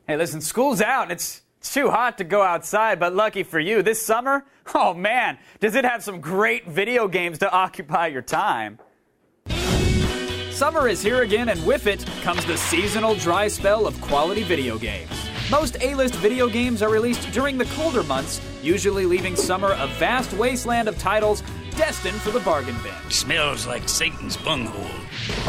Hey, listen, school's out and it's too hot to go outside, but lucky for you, this summer, oh man, does it have some great video games to occupy your time. Summer is here again, and with it comes the seasonal dry spell of quality video games. Most A-list video games are released during the colder months, usually leaving summer a vast wasteland of titles destined for the bargain bin. Smells like Satan's bunghole.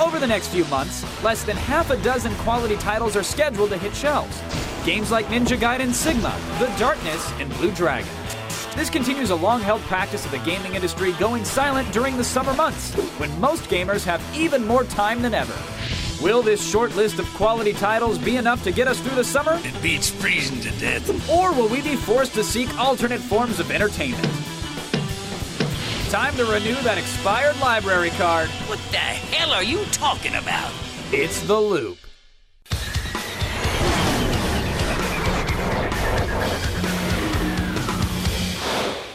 Over the next few months, less than half a dozen quality titles are scheduled to hit shelves. Games like Ninja Gaiden Sigma, The Darkness, and Blue Dragon. This continues a long-held practice of the gaming industry going silent during the summer months, when most gamers have even more time than ever. Will this short list of quality titles be enough to get us through the summer? It beats freezing to death. Or will we be forced to seek alternate forms of entertainment? Time to renew that expired library card. What the hell are you talking about? It's The Loop.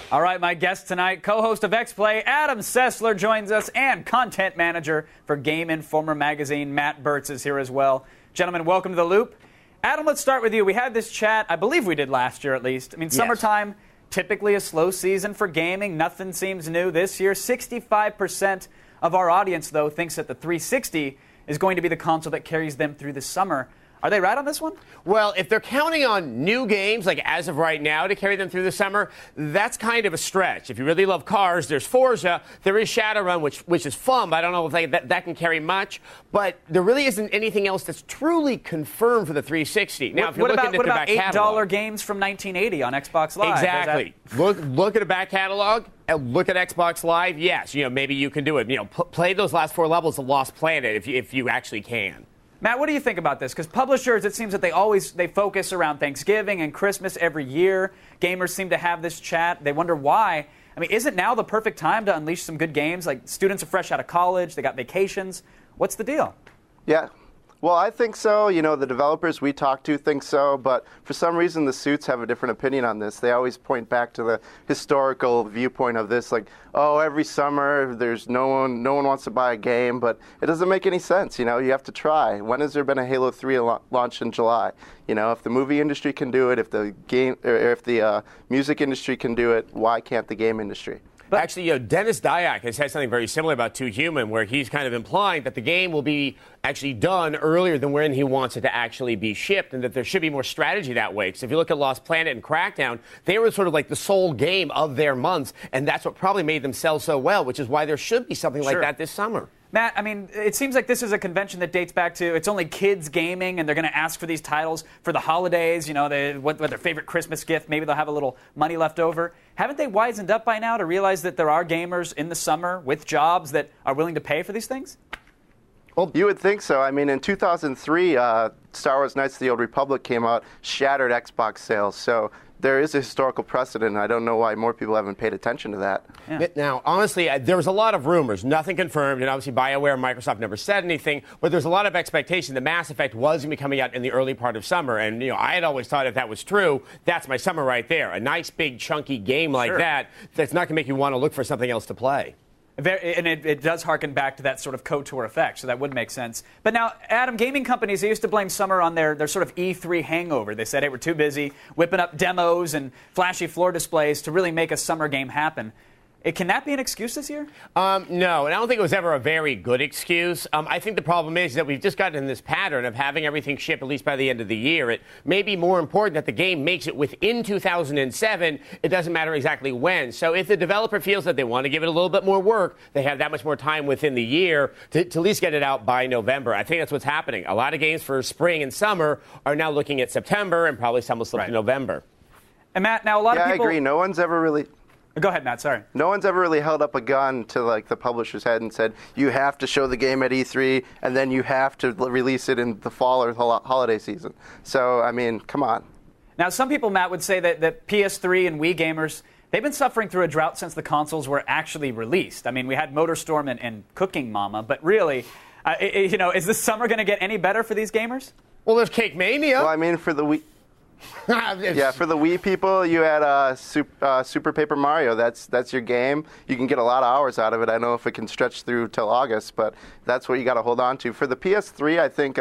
All right, my guest tonight, co-host of X-Play, Adam Sessler joins us, and content manager for Game Informer magazine, Matt Burtz, is here as well. Gentlemen, welcome to The Loop. Adam, let's start with you. We had this chat, I believe we did last year at least. I mean, summertime, typically a slow season for gaming. Nothing seems new this year. 65% of our audience, though, thinks that the 360 is going to be the console that carries them through the summer. Are they right on this one? Well, if they're counting on new games, like as of right now, to carry them through the summer, that's kind of a stretch. If you really love cars, there's Forza, there is Shadowrun, which is fun, but I don't know if that can carry much. But there really isn't anything else that's truly confirmed for the 360. Now, if you're looking at the back catalog, $8 games from 1980 on Xbox Live? Exactly. Look at a back catalog. Look at Xbox Live. Yes, maybe you can do it. Play those last 4 levels of Lost Planet if you actually can. Matt, what do you think about this? Because publishers, it seems that they focus around Thanksgiving and Christmas every year. Gamers seem to have this chat. They wonder why. I mean, isn't now the perfect time to unleash some good games? Like, students are fresh out of college. They got vacations. What's the deal? Yeah. Well, I think so. The developers we talk to think so, but for some reason the suits have a different opinion on this. They always point back to the historical viewpoint of this, like, oh, every summer there's no one wants to buy a game, but it doesn't make any sense. You have to try. When has there been a Halo 3 launch in July? If the movie industry can do it, if the music industry can do it, why can't the game industry? But actually, Dennis Dyack has said something very similar about Too Human, where he's kind of implying that the game will be actually done earlier than when he wants it to actually be shipped, and that there should be more strategy that way. Because if you look at Lost Planet and Crackdown, they were sort of like the sole game of their months, and that's what probably made them sell so well, which is why there should be something like that this summer. Matt, I mean, it seems like this is a convention that dates back to it's only kids gaming, and they're going to ask for these titles for the holidays, what their favorite Christmas gift. Maybe they'll have a little money left over. Haven't they wisened up by now to realize that there are gamers in the summer with jobs that are willing to pay for these things? Well, you would think so. I mean, in 2003, Star Wars Knights of the Old Republic came out, shattered Xbox sales. So there is a historical precedent, and I don't know why more people haven't paid attention to that. Yeah. Now, honestly, there was a lot of rumors, nothing confirmed, and obviously BioWare and Microsoft never said anything, but there's a lot of expectation that Mass Effect was going to be coming out in the early part of summer, and I had always thought if that was true, that's my summer right there. A nice, big, chunky game like that's not going to make you want to look for something else to play. And it does harken back to that sort of KOTOR effect, so that would make sense. But now, Adam, gaming companies, they used to blame summer on their sort of E3 hangover. They said, hey, we're too busy whipping up demos and flashy floor displays to really make a summer game happen. Can that be an excuse this year? No, and I don't think it was ever a very good excuse. I think the problem is that we've just gotten in this pattern of having everything ship at least by the end of the year. It may be more important that the game makes it within 2007. It doesn't matter exactly when. So if the developer feels that they want to give it a little bit more work, they have that much more time within the year to at least get it out by November. I think that's what's happening. A lot of games for spring and summer are now looking at September, and probably some will slip to November. And Matt, now a lot of people... Yeah, I agree. No one's ever really... Go ahead, Matt, sorry. No one's ever really held up a gun to the publisher's head and said, you have to show the game at E3 and then you have to release it in the fall or holiday season. So, I mean, come on. Now, some people, Matt, would say that PS3 and Wii gamers, they've been suffering through a drought since the consoles were actually released. I mean, we had MotorStorm and Cooking Mama, but really, is this summer going to get any better for these gamers? Well, there's Cake Mania. Well, I mean, for the Wii... Yeah, for the Wii people, you had Super Paper Mario. That's your game. You can get a lot of hours out of it. I don't know if it can stretch through till August, but that's what you got to hold on to. For the PS3, I think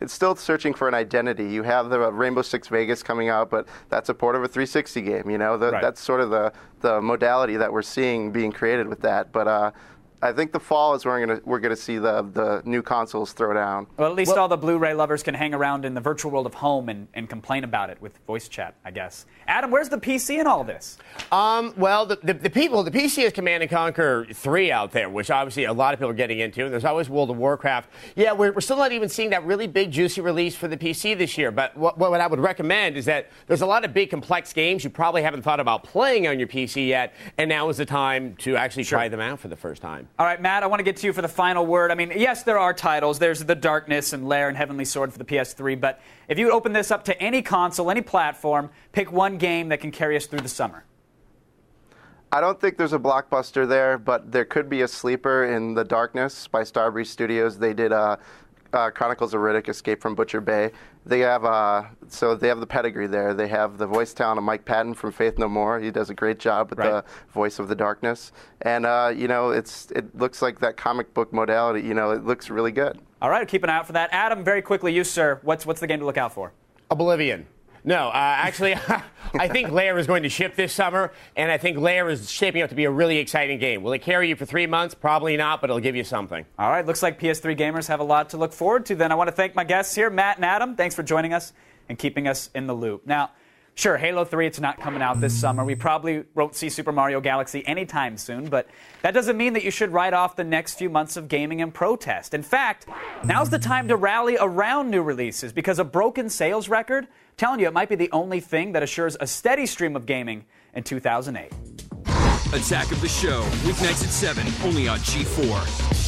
it's still searching for an identity. You have the Rainbow Six Vegas coming out, but that's a port of a 360 game. You know, that's sort of the modality that we're seeing being created with that. But I think the fall is where we're gonna see the new consoles throw down. Well, at least all the Blu-ray lovers can hang around in the virtual world of home and complain about it with voice chat, I guess. Adam, where's the PC in all this? Well, the PC has Command & Conquer 3 out there, which obviously a lot of people are getting into. And there's always World of Warcraft. Yeah, we're still not even seeing that really big, juicy release for the PC this year. But what I would recommend is that there's a lot of big, complex games you probably haven't thought about playing on your PC yet, and now is the time to actually try them out for the first time. All right, Matt, I want to get to you for the final word. I mean, yes, there are titles. There's The Darkness and Lair and Heavenly Sword for the PS3. But if you open this up to any console, any platform, pick one game that can carry us through the summer. I don't think there's a blockbuster there, but there could be a sleeper in The Darkness by Starbreeze Studios. They did Chronicles of Riddick: Escape from Butcher Bay. They have the pedigree there. They have the voice talent of Mike Patton from Faith No More. He does a great job with the voice of the Darkness, and it looks like that comic book modality. It looks really good. All right, keep an eye out for that. Adam, very quickly, you sir, what's the game to look out for? Oblivion. No, actually, I think Lair is going to ship this summer, and I think Lair is shaping up to be a really exciting game. Will it carry you for 3 months? Probably not, but it'll give you something. All right, looks like PS3 gamers have a lot to look forward to. Then I want to thank my guests here, Matt and Adam. Thanks for joining us and keeping us in the loop. Now, sure, Halo 3, it's not coming out this summer. We probably won't see Super Mario Galaxy anytime soon, but that doesn't mean that you should write off the next few months of gaming and protest. In fact, now's the time to rally around new releases because a broken sales record, telling you, it might be the only thing that assures a steady stream of gaming in 2008. Attack of the Show, weeknights at 7, only on G4.